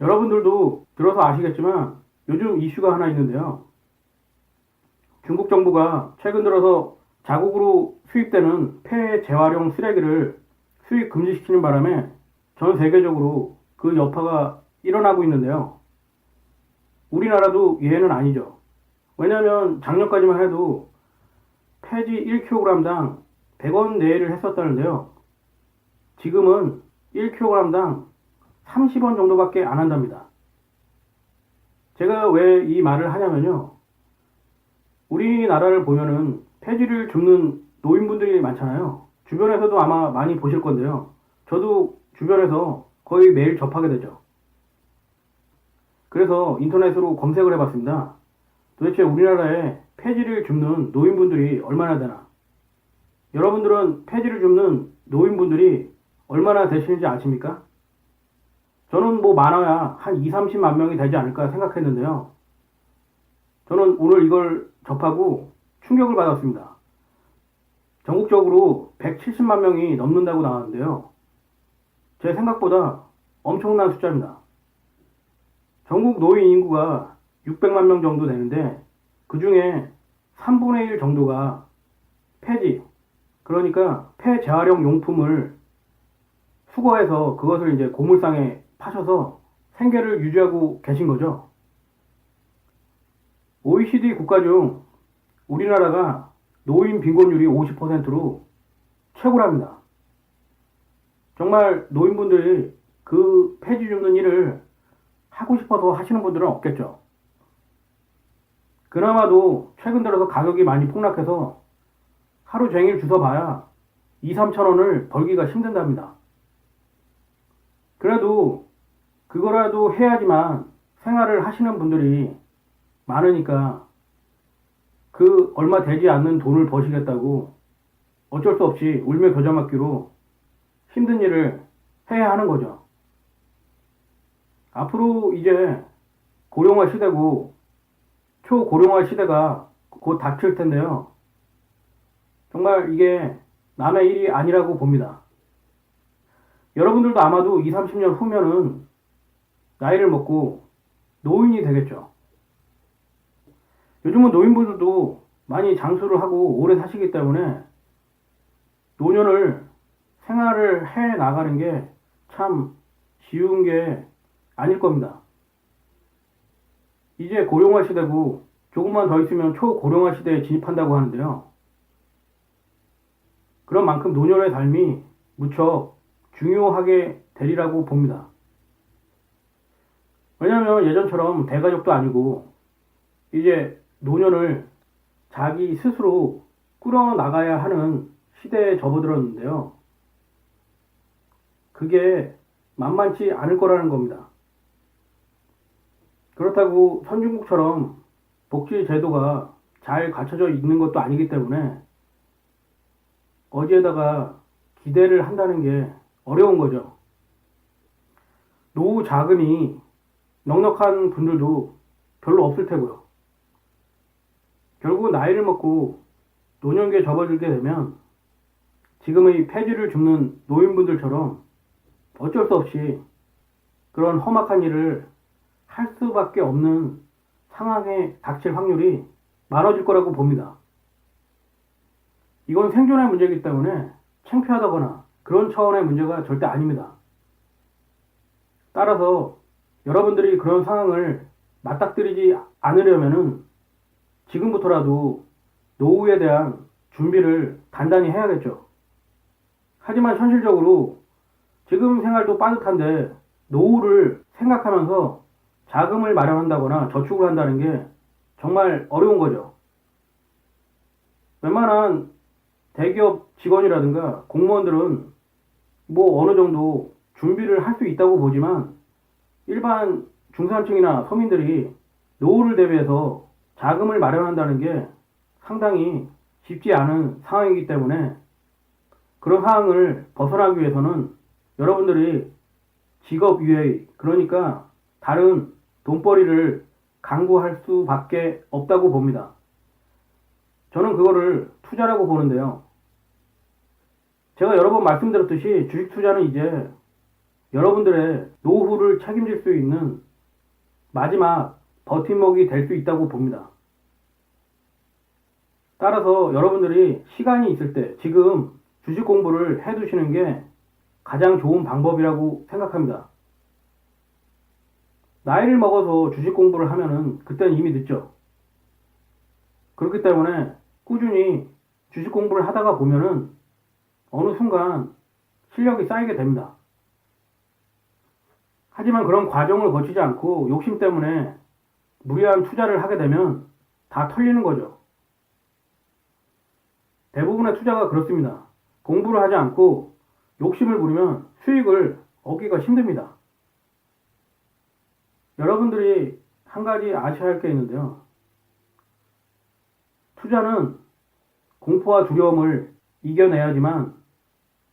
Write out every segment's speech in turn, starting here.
여러분들도 들어서 아시겠지만 요즘 이슈가 하나 있는데요. 중국 정부가 최근 들어서 자국으로 수입되는 폐 재활용 쓰레기를 수입 금지시키는 바람에 전 세계적으로 그 여파가 일어나고 있는데요. 우리나라도 예외는 아니죠. 왜냐하면 작년까지만 해도 폐지 1kg당 100원 내외를 했었다는데요. 지금은 1kg당 30원 정도밖에 안 한답니다. 제가 왜 이 말을 하냐면요. 우리나라를 보면은 폐지를 줍는 노인분들이 많잖아요. 주변에서도 아마 많이 보실 건데요. 저도 주변에서 거의 매일 접하게 되죠. 그래서 인터넷으로 검색을 해봤습니다. 도대체 우리나라에 폐지를 줍는 노인분들이 얼마나 되나? 여러분들은 폐지를 줍는 노인분들이 얼마나 되시는지 아십니까? 저는 뭐 많아야 한 2, 30만 명이 되지 않을까 생각했는데요. 저는 오늘 이걸 접하고 충격을 받았습니다. 전국적으로 170만 명이 넘는다고 나왔는데요. 제 생각보다 엄청난 숫자입니다. 전국 노인 인구가 600만 명 정도 되는데 그 중에 3분의 1 정도가 폐지, 그러니까 폐재활용 용품을 수거해서 그것을 이제 고물상에 파셔서 생계를 유지하고 계신 거죠. OECD 국가 중 우리나라가 노인 빈곤율이 50%로 최고랍니다. 정말 노인분들이 그 폐지 줍는 일을 하고 싶어서 하시는 분들은 없겠죠. 그나마도 최근 들어서 가격이 많이 폭락해서 하루 종일 주워봐야 2, 3천 원을 벌기가 힘든답니다. 그래도 그거라도 해야지만 생활을 하시는 분들이 많으니까 그 얼마 되지 않는 돈을 버시겠다고 어쩔 수 없이 울며 겨자 맞기로 힘든 일을 해야 하는 거죠. 앞으로 이제 고령화 시대고 초고령화 시대가 곧 닥칠 텐데요. 정말 이게 남의 일이 아니라고 봅니다. 여러분들도 아마도 20, 30년 후면은 나이를 먹고 노인이 되겠죠. 요즘은 노인분들도 많이 장수를 하고 오래 사시기 때문에 노년을 생활을 해 나가는 게 참 쉬운 게 아닐 겁니다. 이제 고령화 시대고 조금만 더 있으면 초고령화 시대에 진입한다고 하는데요. 그런 만큼 노년의 삶이 무척 중요하게 되리라고 봅니다. 왜냐하면 예전처럼 대가족도 아니고 이제 노년을 자기 스스로 꾸려나가야 하는 시대에 접어들었는데요. 그게 만만치 않을 거라는 겁니다. 그렇다고 선진국처럼 복지 제도가 잘 갖춰져 있는 것도 아니기 때문에 어디에다가 기대를 한다는 게 어려운 거죠. 노후 자금이 넉넉한 분들도 별로 없을 테고요. 결국 나이를 먹고 노년기에 접어들게 되면 지금의 폐지를 줍는 노인분들처럼 어쩔 수 없이 그런 험악한 일을 할 수밖에 없는 상황에 닥칠 확률이 많아질 거라고 봅니다. 이건 생존의 문제이기 때문에 창피하다거나 그런 차원의 문제가 절대 아닙니다. 따라서 여러분들이 그런 상황을 맞닥뜨리지 않으려면은 지금부터라도 노후에 대한 준비를 단단히 해야겠죠. 하지만 현실적으로 지금 생활도 빠듯한데 노후를 생각하면서 자금을 마련한다거나 저축을 한다는 게 정말 어려운 거죠. 웬만한 대기업 직원이라든가 공무원들은 뭐 어느 정도 준비를 할 수 있다고 보지만 일반 중산층이나 서민들이 노후를 대비해서 자금을 마련한다는 게 상당히 쉽지 않은 상황이기 때문에 그런 상황을 벗어나기 위해서는 여러분들이 직업유예, 그러니까 다른 돈벌이를 강구할 수밖에 없다고 봅니다. 저는 그거를 투자라고 보는데요. 제가 여러 번 말씀드렸듯이 주식 투자는 이제 여러분들의 노후를 책임질 수 있는 마지막 버팀목이 될 수 있다고 봅니다. 따라서 여러분들이 시간이 있을 때 지금 주식 공부를 해두시는 게 가장 좋은 방법이라고 생각합니다. 나이를 먹어서 주식 공부를 하면은 그때는 이미 늦죠. 그렇기 때문에 꾸준히 주식 공부를 하다가 보면은 어느 순간 실력이 쌓이게 됩니다. 하지만 그런 과정을 거치지 않고 욕심 때문에 무리한 투자를 하게 되면 다 털리는 거죠. 대부분의 투자가 그렇습니다. 공부를 하지 않고 욕심을 부리면 수익을 얻기가 힘듭니다. 여러분들이 한 가지 아셔야 할 게 있는데요. 투자는 공포와 두려움을 이겨내야지만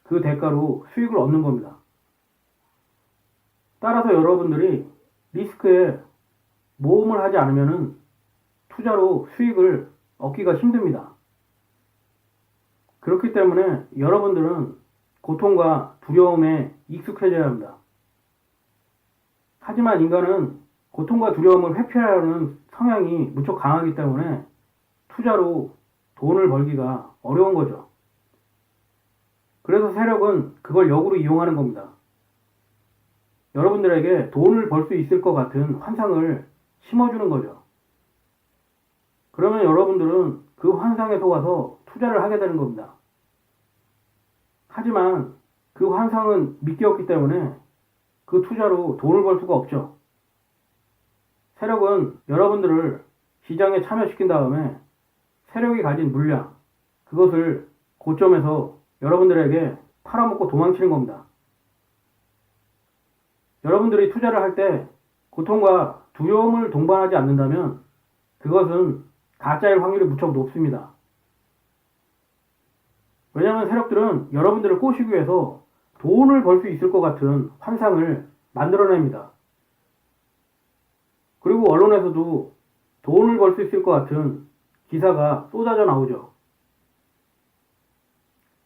그 대가로 수익을 얻는 겁니다. 따라서 여러분들이 리스크에 모험을 하지 않으면 투자로 수익을 얻기가 힘듭니다. 그렇기 때문에 여러분들은 고통과 두려움에 익숙해져야 합니다. 하지만 인간은 고통과 두려움을 회피하려는 성향이 무척 강하기 때문에 투자로 돈을 벌기가 어려운 거죠. 그래서 세력은 그걸 역으로 이용하는 겁니다. 여러분들에게 돈을 벌 수 있을 것 같은 환상을 심어주는 거죠. 그러면 여러분들은 그 환상에 속아서 투자를 하게 되는 겁니다. 하지만 그 환상은 미끼였기 때문에 그 투자로 돈을 벌 수가 없죠. 세력은 여러분들을 시장에 참여시킨 다음에 세력이 가진 물량, 그것을 고점에서 여러분들에게 팔아먹고 도망치는 겁니다. 여러분들이 투자를 할 때 고통과 두려움을 동반하지 않는다면 그것은 가짜일 확률이 무척 높습니다. 왜냐하면 세력들은 여러분들을 꼬시기 위해서 돈을 벌 수 있을 것 같은 환상을 만들어냅니다. 그리고 언론에서도 돈을 벌 수 있을 것 같은 기사가 쏟아져 나오죠.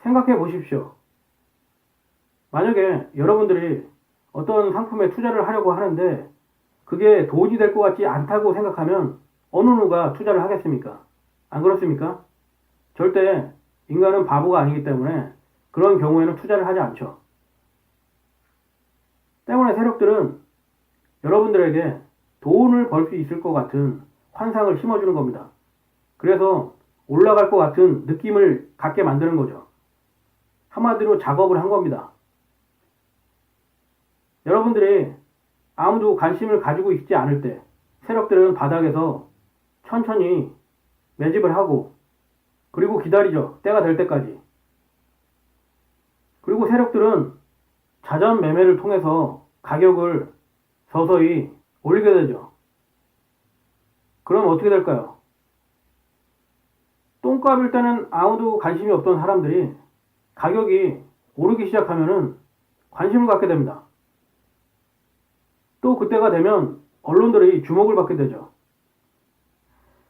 생각해 보십시오. 만약에 여러분들이 어떤 상품에 투자를 하려고 하는데 그게 돈이 될 것 같지 않다고 생각하면 어느 누가 투자를 하겠습니까? 안 그렇습니까? 절대 인간은 바보가 아니기 때문에 그런 경우에는 투자를 하지 않죠. 때문에 세력들은 여러분들에게 돈을 벌 수 있을 것 같은 환상을 심어주는 겁니다. 그래서 올라갈 것 같은 느낌을 갖게 만드는 거죠. 한마디로 작업을 한 겁니다. 여러분들이 아무도 관심을 가지고 있지 않을 때 세력들은 바닥에서 천천히 매집을 하고 그리고 기다리죠. 때가 될 때까지. 그리고 세력들은 자전 매매를 통해서 가격을 서서히 올리게 되죠. 그럼 어떻게 될까요? 똥값일 때는 아무도 관심이 없던 사람들이 가격이 오르기 시작하면은 관심을 갖게 됩니다. 또 그때가 되면 언론들이 주목을 받게 되죠.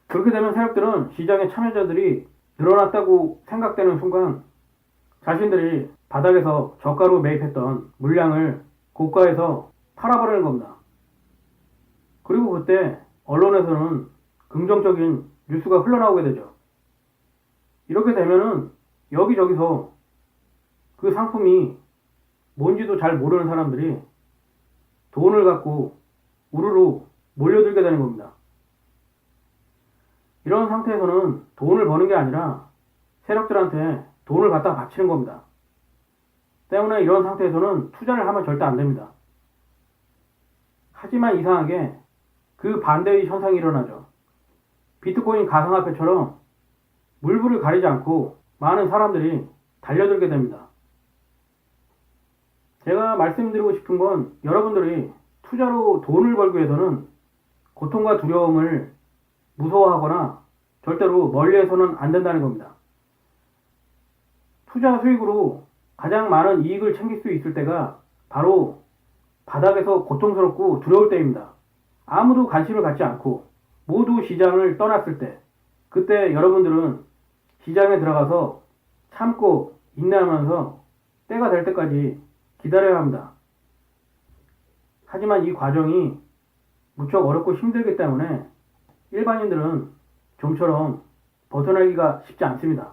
그렇게 되면 세력들은 시장의 참여자들이 늘어났다고 생각되는 순간 자신들이 바닥에서 저가로 매입했던 물량을 고가에서 팔아버리는 겁니다. 그리고 그때 언론에서는 긍정적인 뉴스가 흘러나오게 되죠. 이렇게 되면은 여기저기서 그 상품이 뭔지도 잘 모르는 사람들이 돈을 갖고 우르르 몰려들게 되는 겁니다. 이런 상태에서는 돈을 버는 게 아니라 세력들한테 돈을 갖다 바치는 겁니다. 때문에 이런 상태에서는 투자를 하면 절대 안 됩니다. 하지만 이상하게 그 반대의 현상이 일어나죠. 비트코인 가상화폐처럼 물불을 가리지 않고 많은 사람들이 달려들게 됩니다. 제가 말씀드리고 싶은 건 여러분들이 투자로 돈을 벌기 위해서는 고통과 두려움을 무서워하거나 절대로 멀리해서는 안 된다는 겁니다. 투자 수익으로 가장 많은 이익을 챙길 수 있을 때가 바로 바닥에서 고통스럽고 두려울 때입니다. 아무도 관심을 갖지 않고 모두 시장을 떠났을 때, 그때 여러분들은 시장에 들어가서 참고 인내하면서 때가 될 때까지 기다려야 합니다. 하지만 이 과정이 무척 어렵고 힘들기 때문에 일반인들은 좀처럼 벗어나기가 쉽지 않습니다.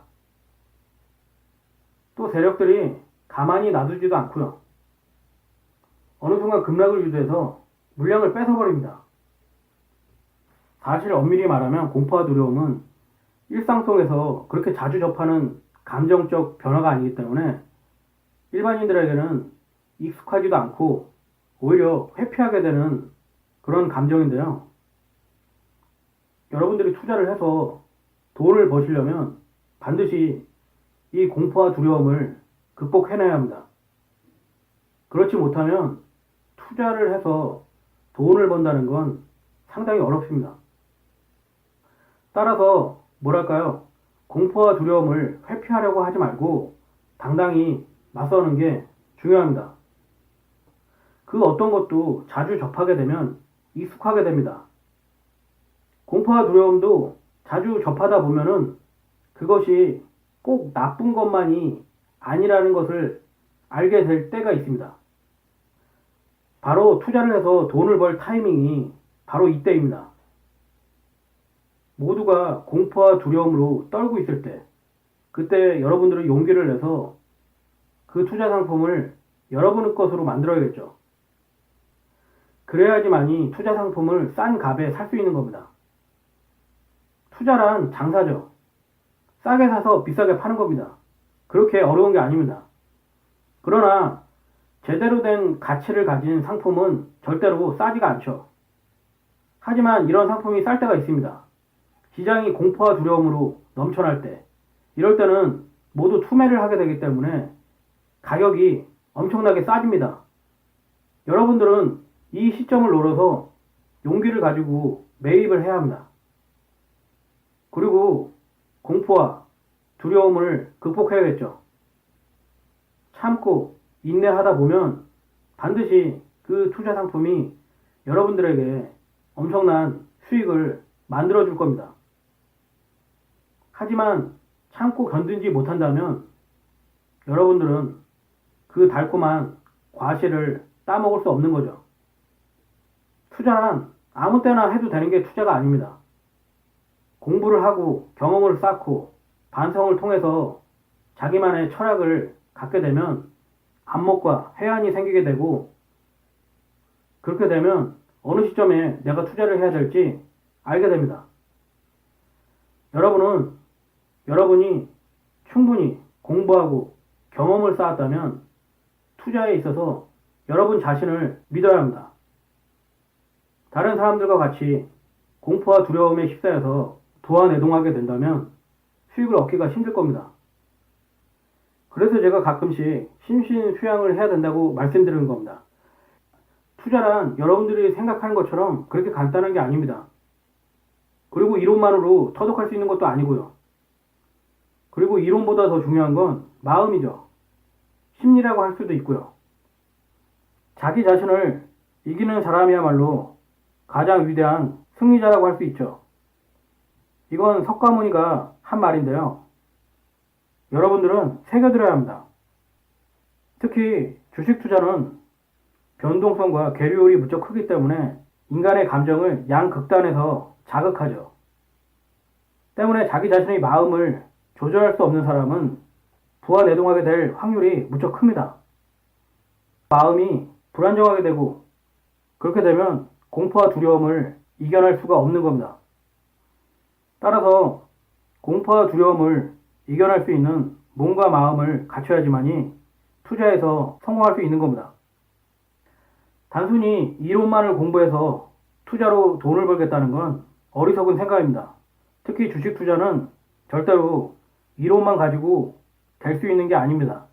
또 세력들이 가만히 놔두지도 않고요. 어느 순간 급락을 유도해서 물량을 뺏어버립니다. 사실 엄밀히 말하면 공포와 두려움은 일상 속에서 그렇게 자주 접하는 감정적 변화가 아니기 때문에 일반인들에게는 익숙하지도 않고 오히려 회피하게 되는 그런 감정인데요. 여러분들이 투자를 해서 돈을 버시려면 반드시 이 공포와 두려움을 극복해내야 합니다. 그렇지 못하면 투자를 해서 돈을 번다는 건 상당히 어렵습니다. 따라서 뭐랄까요? 공포와 두려움을 회피하려고 하지 말고 당당히 맞서는 게 중요합니다. 그 어떤 것도 자주 접하게 되면 익숙하게 됩니다. 공포와 두려움도 자주 접하다 보면은 그것이 꼭 나쁜 것만이 아니라는 것을 알게 될 때가 있습니다. 바로 투자를 해서 돈을 벌 타이밍이 바로 이때입니다. 모두가 공포와 두려움으로 떨고 있을 때, 그때 여러분들은 용기를 내서 그 투자 상품을 여러분의 것으로 만들어야겠죠. 그래야지만이 투자 상품을 싼 값에 살 수 있는 겁니다. 투자란 장사죠. 싸게 사서 비싸게 파는 겁니다. 그렇게 어려운 게 아닙니다. 그러나 제대로 된 가치를 가진 상품은 절대로 싸지가 않죠. 하지만 이런 상품이 쌀 때가 있습니다. 시장이 공포와 두려움으로 넘쳐날 때, 이럴 때는 모두 투매를 하게 되기 때문에 가격이 엄청나게 싸집니다. 여러분들은 이 시점을 노려서 용기를 가지고 매입을 해야 합니다. 그리고 공포와 두려움을 극복해야겠죠. 참고 인내하다 보면 반드시 그 투자 상품이 여러분들에게 엄청난 수익을 만들어 줄 겁니다. 하지만 참고 견디지 못한다면 여러분들은 그 달콤한 과실을 따먹을 수 없는 거죠. 투자는 아무 때나 해도 되는 게 투자가 아닙니다. 공부를 하고 경험을 쌓고 반성을 통해서 자기만의 철학을 갖게 되면 안목과 해안이 생기게 되고, 그렇게 되면 어느 시점에 내가 투자를 해야 될지 알게 됩니다. 여러분이 충분히 공부하고 경험을 쌓았다면 투자에 있어서 여러분 자신을 믿어야 합니다. 다른 사람들과 같이 공포와 두려움에 휩싸여서 도안내동하게 된다면 수익을 얻기가 힘들 겁니다. 그래서 제가 가끔씩 심신수양을 해야 된다고 말씀드리는 겁니다. 투자란 여러분들이 생각하는 것처럼 그렇게 간단한 게 아닙니다. 그리고 이론만으로 터득할 수 있는 것도 아니고요. 그리고 이론보다 더 중요한 건 마음이죠. 심리라고 할 수도 있고요. 자기 자신을 이기는 사람이야말로 가장 위대한 승리자라고 할 수 있죠. 이건 석가모니가 한 말인데요. 여러분들은 새겨들어야 합니다. 특히 주식 투자는 변동성과 계류율이 무척 크기 때문에 인간의 감정을 양극단에서 자극하죠. 때문에 자기 자신의 마음을 조절할 수 없는 사람은 부안해동하게 될 확률이 무척 큽니다. 마음이 불안정하게 되고 그렇게 되면 공포와 두려움을 이겨낼 수가 없는 겁니다. 따라서 공포와 두려움을 이겨낼 수 있는 몸과 마음을 갖춰야지만이 투자에서 성공할 수 있는 겁니다. 단순히 이론만을 공부해서 투자로 돈을 벌겠다는 건 어리석은 생각입니다. 특히 주식 투자는 절대로 이론만 가지고 될 수 있는 게 아닙니다.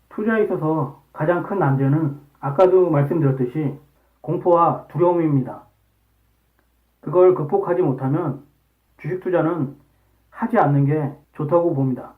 투자에 있어서 가장 큰 난제는 아까도 말씀드렸듯이 공포와 두려움입니다. 그걸 극복하지 못하면 주식 투자는 하지 않는 게 좋다고 봅니다.